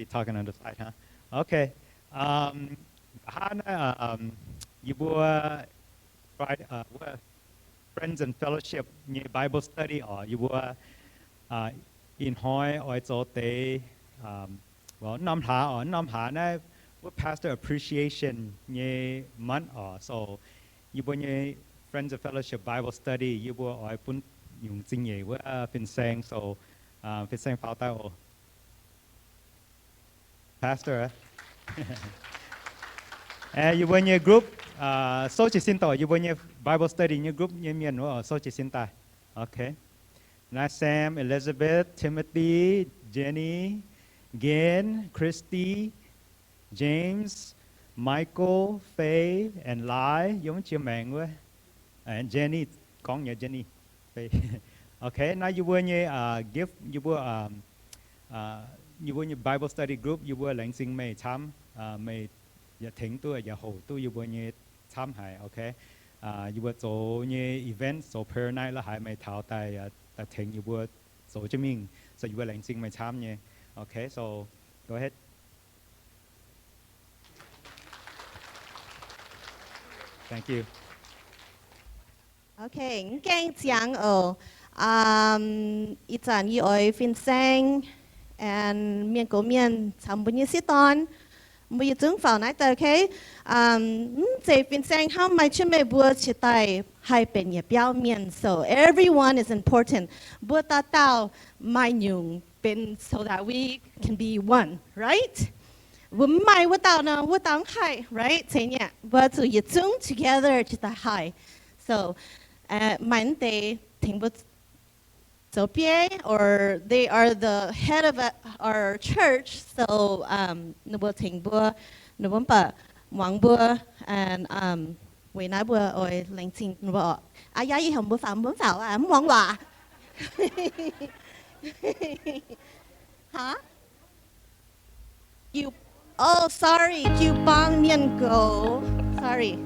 be talking on the side, huh? Okay. Hana, you were right, were friends and fellowship near Bible study, or you were in Hoi or it's all day. Well, Nam Ha or Nam Ha na what pastor appreciation near month or so. You were near friends and fellowship Bible study. You were or pun yung jing ye were fin sang so fin sang phao tao. Pastor. And you were in your group, so Jacinta, you were in your Bible study in your group, Iu-Mien or so Jacinta. Okay. Now Sam, Elizabeth, Timothy, Jenny, Gwen, Christy, James, Michael, Faye, and Lai, giống chia mạng quá. And Jenny, con nhà Jenny, Faye. Okay, now you were in your gift, you were in your Bible study group, you were lãnh sinh mày tham, mày giờ thỉnh tôi giờ hồ tôi you were như tham hại, okay. You were so như event, so prayer night là hại mày thảo tại tại thỉnh you were so cho mình, so you were lãnh sinh mày tham như, okay. So go ahead. Thank you. Okay, 驚講哦，一陣以外分享，and 面個面參半夜時段，每一種飯嚟得 OK，這分享後咪出咪不切帶係เป็น嘢表面 ，so everyone is important，不達到咪用เป็น so that we can be one, right？我唔係我到呢，我當係 right， 這樣，我就一種 together 就得係 ，so。Mine they think or they are the head of our church, so nubo tingbo, nubompa, wangbo, and we nabo oi lengting nubo. Ayayi humbo fam bum fao am wangwa. Huh? You? Oh, sorry. You bang mian go. Sorry.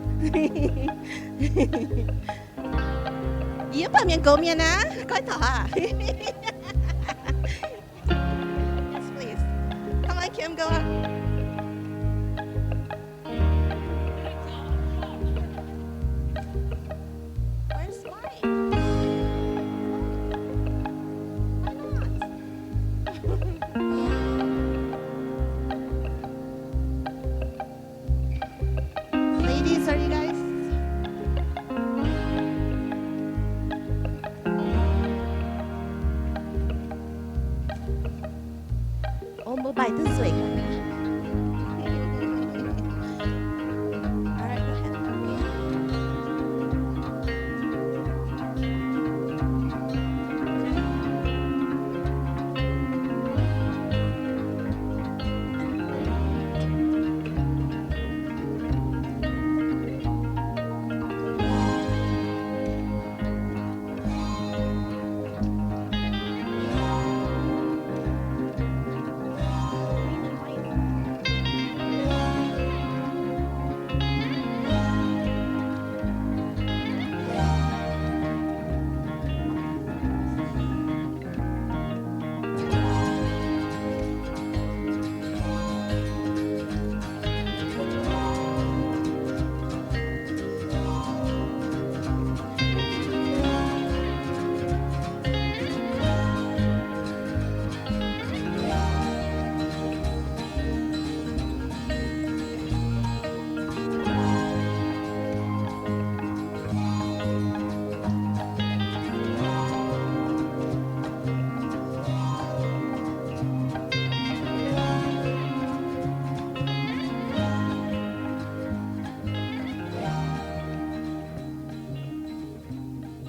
要面狗面啊，快走啊 ！Yes, please. Come on, Kim, go on. Where's Mike? Why not? Ladies, are you guys? Move by this way. All right, go ahead.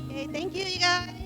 Okay, thank you, you guys.